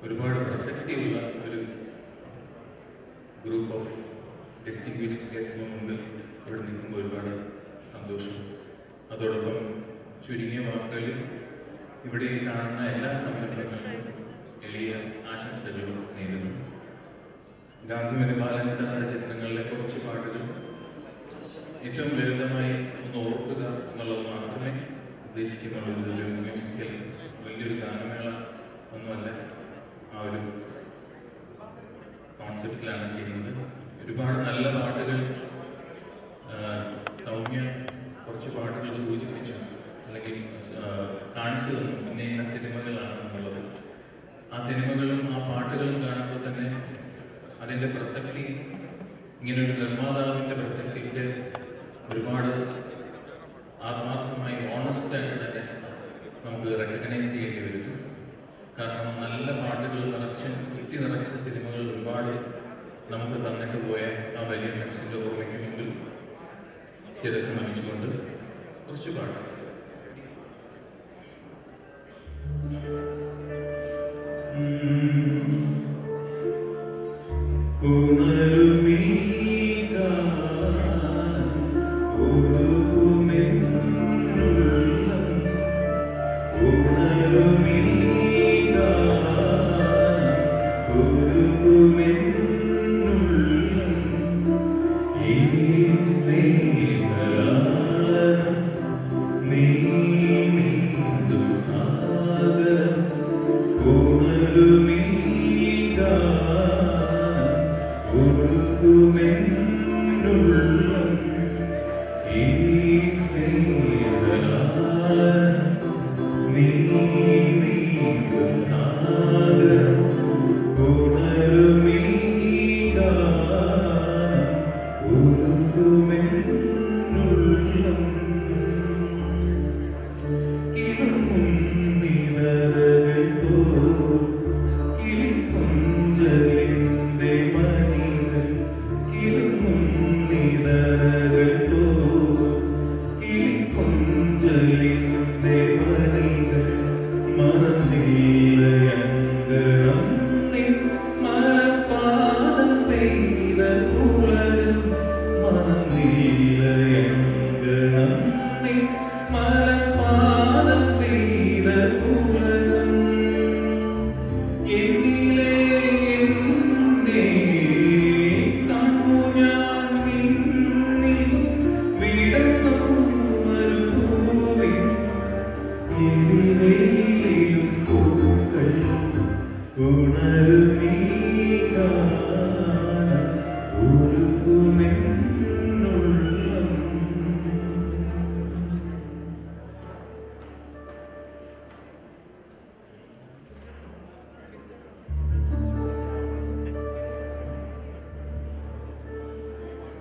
ഒരുപാട് പ്രസക്തിയുള്ള ഒരു ഗ്രൂപ്പ് ഓഫ് ഡിസ്റ്റിങ്വിഷ്ഡ് ഗസ്റ്റിന് മുമ്പിൽ ഇവിടെ നിൽക്കുമ്പോൾ ഒരുപാട് സന്തോഷം. അതോടൊപ്പം ചുരുങ്ങിയ വാക്കുകളിൽ ഇവിടെ കാണുന്ന എല്ലാ സംരംഭങ്ങൾക്കും എളിയ ആശംസകൾ നേരുന്നു. ഗാന്ധിമതി ബാലൻ സാറിന്റെ ചിത്രങ്ങളിലെ കുറച്ച് പാട്ടുകൾ ഏറ്റവും ലളിതമായി ഒന്ന് ഓർക്കുക എന്നുള്ളത് മാത്രമേ ഉദ്ദേശിക്കുന്നുള്ളൂ. ഇതൊരു മ്യൂസിക്കൽ വലിയൊരു ഗാനമേള ഒന്നുമല്ല, ആ ഒരു കോൺസെപ്റ്റിലാണ് ചെയ്യുന്നത്. ഒരുപാട് നല്ല പാട്ടുകൾ സൗമ്യ കുറച്ച് പാട്ടുകൾ സൂചിപ്പിച്ചു, അല്ലെങ്കിൽ കാണിച്ചു തന്നു ഇന്ന ഇന്ന സിനിമകളാണ് എന്നുള്ളത്. ആ സിനിമകളും ആ പാട്ടുകളും കാണുമ്പോൾ തന്നെ അതിൻ്റെ പ്രസക്തി, ഇങ്ങനൊരു നിർമ്മാതാവിൻ്റെ പ്രസക്തിക്ക് ഒരുപാട് ആത്മാർത്ഥമായി ഓണസ്റ്റായിട്ട് തന്നെ നമുക്ക് റെക്കഗ്നൈസ് ചെയ്യേണ്ടി വരുന്നു. കാരണം നല്ല പാട്ടുകൾ കുത്തി നിറച്ച സിനിമകൾ ഒരുപാട് നമുക്ക് തന്നിട്ട് പോയ ആ വലിയ മനുഷ്യൻ്റെ ഓർമ്മയ്ക്ക് മുമ്പിൽ ശിരസ് നമിച്ചുകൊണ്ട് കുറച്ച് പാട്ട്.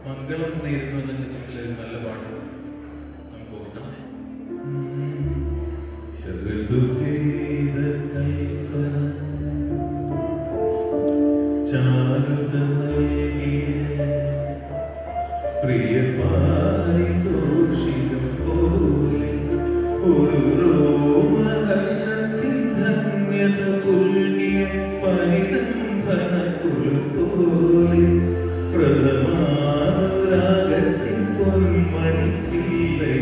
മംഗളം നേരുന്നു എന്ന ചിത്രത്തിലെ ഒരു നല്ല പാട്ട് നമുക്ക് ഓർക്കാം. പ്രിയ പാരിതോഷികം പോലെ ഒരു രോമഹർഷത്തിൻ ധന്യത പുൽകിയ പരിരംഭന കുളിർപോലെ പ്രഥമാനുരാഗത്തിൻ പൊന്മണിച്ചില്ലേ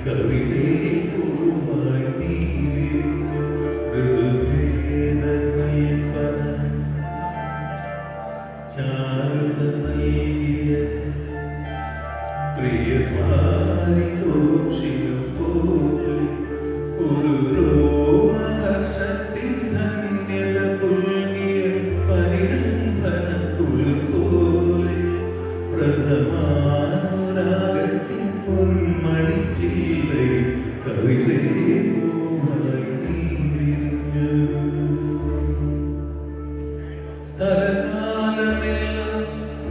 കവിതേ പൂവായി നീ ഋതുഭേദ കൽപ്പന ചാരുത നൽകിയ പ്രിയ പാരിതോഷികം പോലെ ഒരു രോമഹർഷത്തിൻ ധന്യത പുൽകിയ പരിരംഭന കുളിർപോലെ പ്രഥമാനുരാഗത്തിൻ പൊന്മണിച്ചില്ലേ കവിതേ പൂവായി നീ വിരിഞ്ഞു. സ്ഥലകാലമെല്ലാം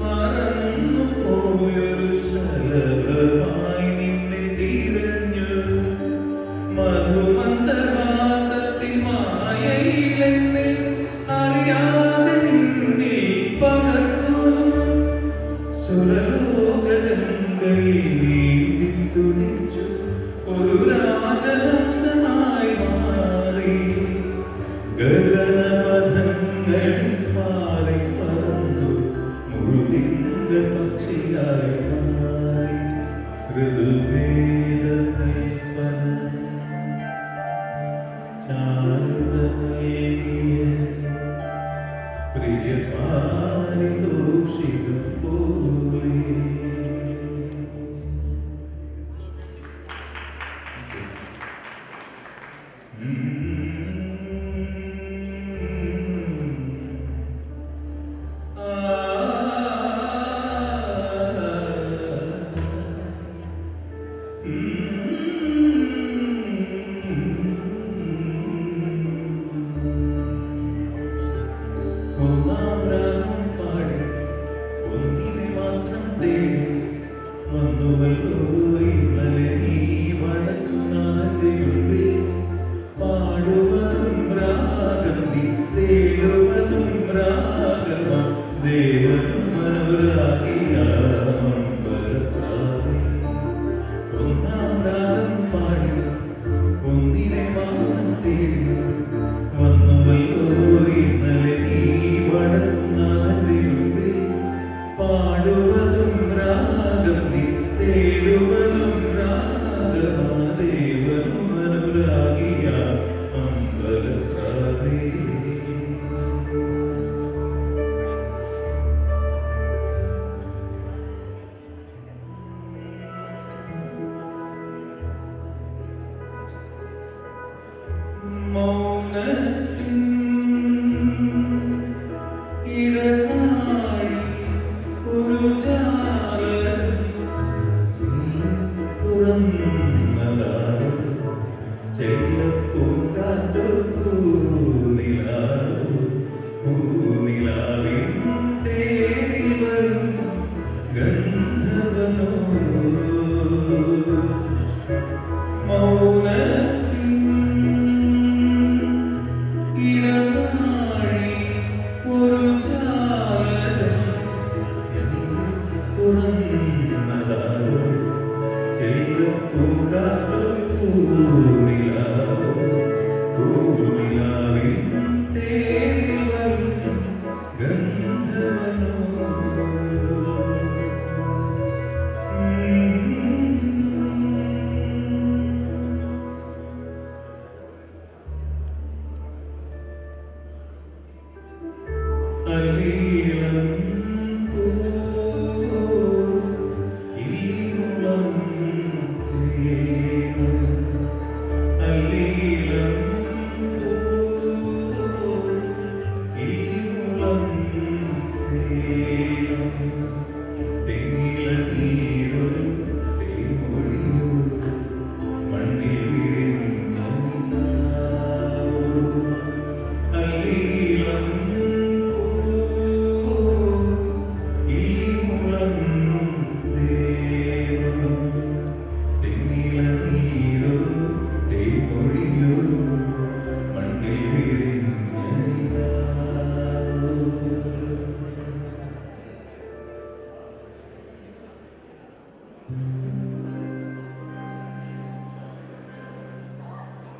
മറന്നു പോയൊരു ശലഭമായി നിന്നെ തിരഞ്ഞു. മധുമന്ദഹാസത്തിൻ മായയിലെന്നെ അറിയാതെ നിന്നിൽ പകർന്നു. സുരലോകഗംഗയിൽ നീന്തി തുടിച്ചു ഒരു രാജഹംസനായി മാറി. ഗഗനപഥങ്ങൾ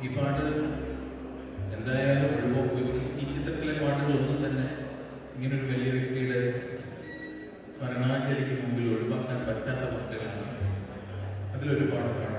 ഈ പാട്ട് എന്തായാലും ഈ ചിത്രത്തിലെ പാട്ടുകളൊന്നും തന്നെ ഇങ്ങനൊരു വലിയ വ്യക്തിയുടെ സ്മരണാഞ്ജലിക്ക് മുമ്പിൽ ഒഴിവാക്കാൻ പറ്റാത്ത പാട്ടുകളാണ്. അതിലൊരു പാട്ട് പാടും.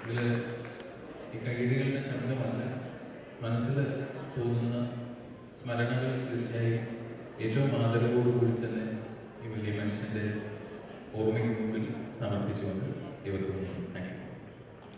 ഇതില് ഈ കൈയടികളുടെ ശബ്ദമല്ല, മനസ്സിൽ തോന്നുന്ന സ്മരണകൾ തീർച്ചയായും ഏറ്റവും ആദരവോടുകൂടി തന്നെ ഈ വലിയ മനുഷ്യൻ്റെ ഓർമ്മയ്ക്ക് മുമ്പിൽ സമർപ്പിച്ചുകൊണ്ട് ഇവർക്ക് താങ്ക് യു.